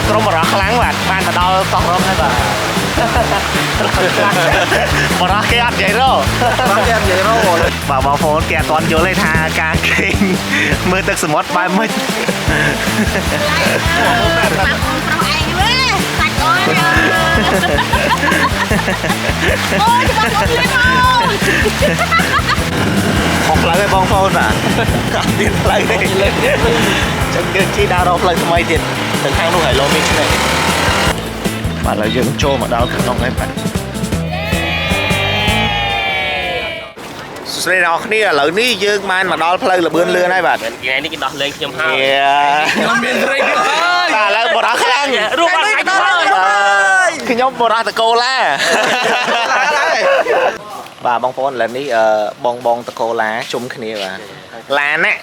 ក្រុមបរោះខ្លាំងបាទបានទៅដល់កោះរំហើយបាទបរោះគេអត់និយាយរោបាទបងប្អូនគេអត់ទាន់យល់ទេថាការគេងមើលទឹកសមុទ្របែបម៉េចមកផ្លូវឲ្យបងប្អូនបាទអត់ទៀតផ្លូវទេចឹងយើងជិះដើររកផ្លូវថ្មីទៀតទៅខាងនោះហើយលោមីនេះបាទឥឡូវយើងចូលមកដល់ក្នុងហើយបាទស្រីអ្នកគ្នាឥឡូវនេះយើងបានមកដល់ផ្លូវលបឿនលឿនហើយបាទថ្ងៃនេះគេដោះលែងខ្ញុំហើយខ្ញុំមានត្រីហើយតែឥឡូវបរោះខ្លាំងរូបអត់ខ្លាំងហើយខ្ញុំបរោះតកូឡាបាទបងប្អូនឥឡូវនេះបងតកូឡាជុំគ្នាបាទឡាណា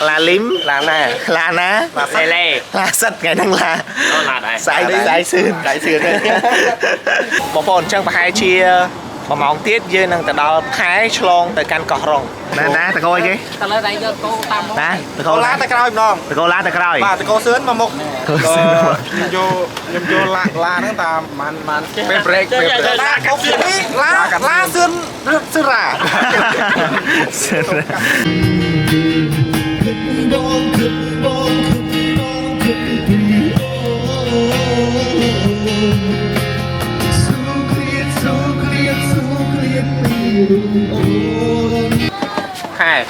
ឡាលីមឡាណាឡាសេលេឡាសិតថ្ងៃហ្នឹងឡាដែរស្អែកសឿនបងប្អូនអញ្ចឹងប្រហែលជា1ម៉ោងទៀតយើងនឹងទៅដល់ខែឆ្លងទៅកាន់កោះរងណាតកូអីគេទៅលើដៃយកតកូតាមមកណាតកូឡាទៅក្រោយម្ដងតកូឡាទៅក្រោយបាទតកូសឿនមកមុខខ្ញុំយកឡាហ្នឹងតាមបានពេល break ឡាកុកនេះឡាសឿនសឺរ៉ា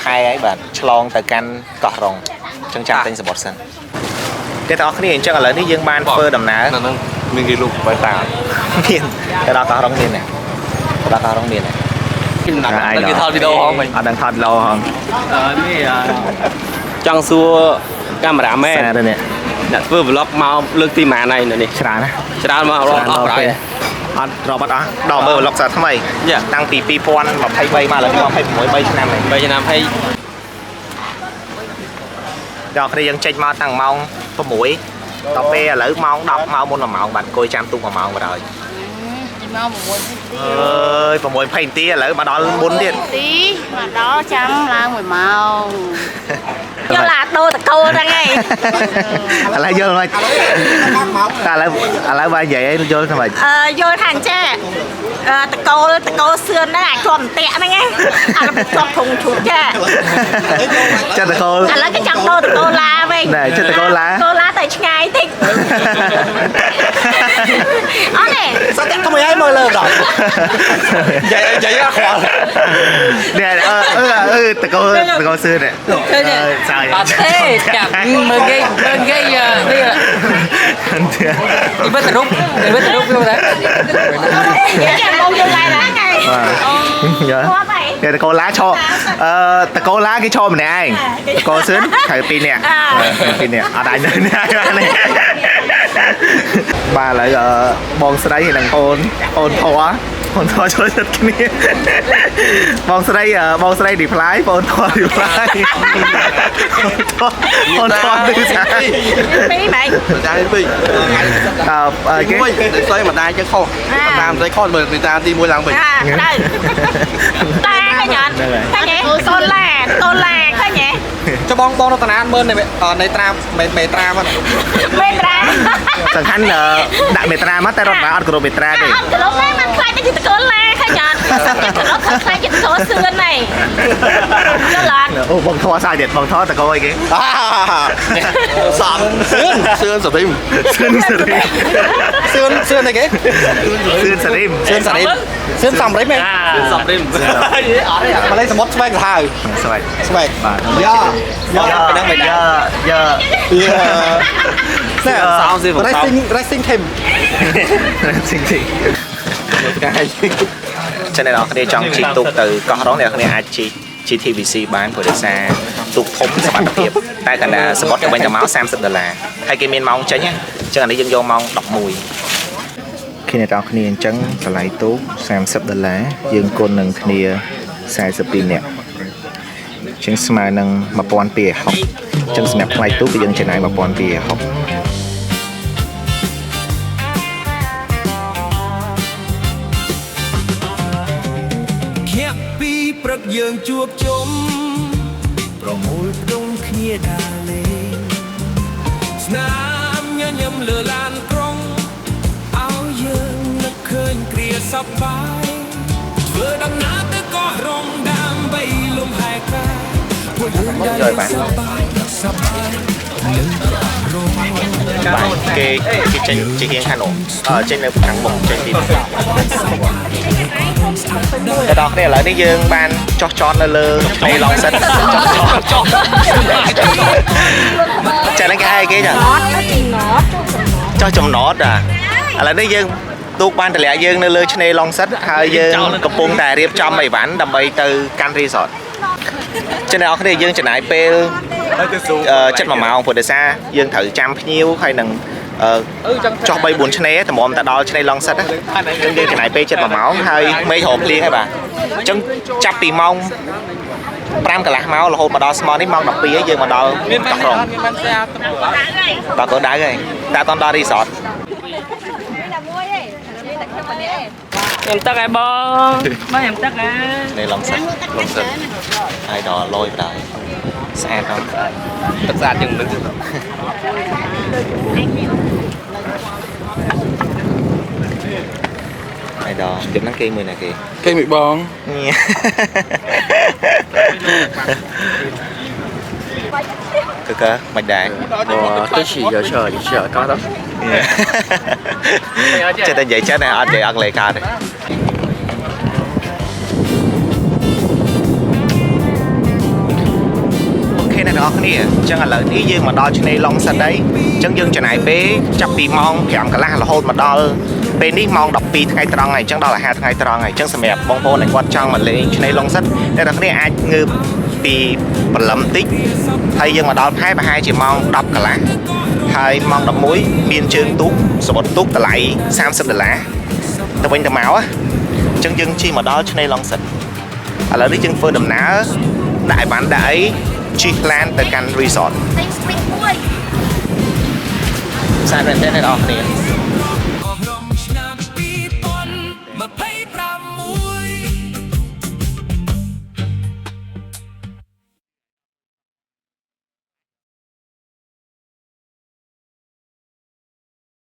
ខែហើយបាទឆ្លងទៅកាន់កោះរងអញ្ចឹងចាំទិញសបុតសិនគេទាំងអស់គ្នាអញ្ចឹងឥឡូវនេះយើងបានធ្វើដំណើរហ្នឹងមានគេលុបបែបតាមានទៅដល់កោះរងមានណាដល់កោះរងមានណាគេថតវីដេអូហងវិញអត់ដឹងថតវីដេអូហងនេះចង់សួរកាមេរ៉ាមែនអ្នកធ្វើ vlog មកលើកទីម៉ានហើយនេះច្រើនមកអស់ប្រហែលអត់រត់អស់ដល់មើល vlog សារថ្មីតាំងពី2023មកឡើង26 3ឆ្នាំហើយដល់គ្នាយើងចេញមកតាំងម៉ោង6ដល់ពេលឥឡូវម៉ោង10មកមុន1ម៉ោងបាទអង្គុយចាំទូក1ម៉ោងបាត់ហើយមក6អើយ6 20នាទីឥឡូវមកដល់មុនទៀតមកដល់ចាំឡើង1ម៉ោងយកឡាដូតកូហ្នឹងឯងឥឡូវយល់មិនតែឥឡូវបាយនិយាយឲ្យយល់ថាម៉េចយល់ថាអញ្ចេះតកូសឿនហ្នឹងអាចជាប់តាក់ហ្នឹងឯងអត់ជាប់ធុងឈូកចាចិត្តតកូឥឡូវគេចង់ដូតកូឡាវិញណែចិត្តតកូឡាទៅឆ្ងាយតិចអត់ទេសត្វក្មួយឲ្យមើលលើដល់និយាយអត់ខ្វល់នេះតកូសឿននេះអត់ទេចាប់មើលគេនេះមើលទៅរូបយល់ទេចាំមកយល់lạiហ្នឹងហើយអូតកូឡាឈរតកូឡាគេឈរម្នាក់ឯងតកូសឿនត្រូវ2នាក់អត់អាចនៅនេះបាទឥឡូវបងស្រីនិងអូនធွာចូលចិត្តគ្នាបងស្រី reply បងធွာ reply អូនធွာនេះស្អីពីម៉េចចានេះពីគេស្អីម្ដាយចឹងខុសម្ដាយស្អីខុសមើលពីតាទី1ឡើងវិញតែឃើញអត់ឃើញទេតូឡាឃើញទេចុះបងរតនាមើលនៃត្រាមេត្រាមកសំខាន់ដាក់មេត្រាមកតែរតនាអត់គោរពមេត្រាទេអត់គោរពទេมันខ្លាចតែតកូឡាឃើញអត់គោរពខ្លាចតែតកូសឿនហ្នឹងយល់អត់អូបងធွာសាយទៀតបងធွာតកូអីគេសំសឿនសរីមសឿនអីគេសឿនសំរីមសំរីមមកលេងសមុទ្រស្បែកសាហាវស្បែកបាទយកហ្នឹងមិនយកណែសោស៊ីបង racing team ចឹងអ្នកនរគ្នាចង់ជិះទូកទៅកោះរងអ្នកនរគ្នាអាចជិះ GTVC បានព្រោះដោយសារទូកធំសុវត្ថិភាពតែកណ្ដាលសមុទ្រវិញទៅមក$30ហើយគេមានម៉ោងចេញអញ្ចឹងអានេះយើងយកម៉ោង11គ្នាអ្នកនរគ្នាអញ្ចឹងតម្លៃទូក$30យើងគុណនឹងគ្នា42នាក់ជាងស្មើនឹង1260អញ្ចឹងសម្រាប់ថ្លៃទូកគឺយើងចំណាយ1260Can't be យើងជួបជុំប្រមូលផ្ដុំគ្នាដើរលេងស្នាមញញឹមលើឡានក្រុងឲ្យយើងនឹកឃើញគ្រាសប្បាយធ្វើដំណើរទៅកោះរងដើម្បីលំហែកាយពួកយើងได้សប្បាយសប្បាយbạn cái trên chỉ hiện Hà Nội ở trên nơi thắng một trên tìm cái đó đây là đi dương ban cho lơ này lòng sân cho nó cái hai cái nhỉ cho chồng nót à là đi dương tuột ban thì lẽ dương nơi lơ trên này lòng sân hai dương cặp bông đài riệp cho mày bán đầm bay từ can resort trên này cái dương trên này pe chất mà màu của đời xa dương thử trăm nhiêu hay nằng cho bay buồn trên này thì mồm ta đo trên này long sắt á dương cái này pe chất mà máu hay mấy hộp liên hay bà chân chắp tì mông pram cả lạc máu là hộp mà đo small đấy mong đọc pí dương mà đo tóc rồi bà có đá rồi ta toàn đo resort em tắc ai bông em tắc á đây lòng sắt ai đò lôi vào đây xa không thật ra chừng đứng ai đò chụp nắng cây mười này kìa cây mị bong cơ mạch đại tôi chỉ chờ có đó cho nên vậy chết này anh để ăn lệ ca này ok này đó nè chẳng là ý dương mà đo trên này long sân đấy chẳng dương trên này bé chấp bị mong kẹm cả là hôn mà đo bên đi mong đọc pi ngày tròn này chẳng đó là hai ngày tròn này chẳng sầm đẹp bông bông này quan trọng mà lấy trên này long sân đây là cái này ai ngư pi bật lầm tích hay dương mà đo hai chỉ mong đọc cả lá hai mong đập muối biên chương tút số một tút lại 30 đô la tao quên tao máu á chân dương chi mà đó cho nên long sạch à là đi chân phơi đầm ná đại bán đại chi plan từ căn resort sai bên đây này đó nè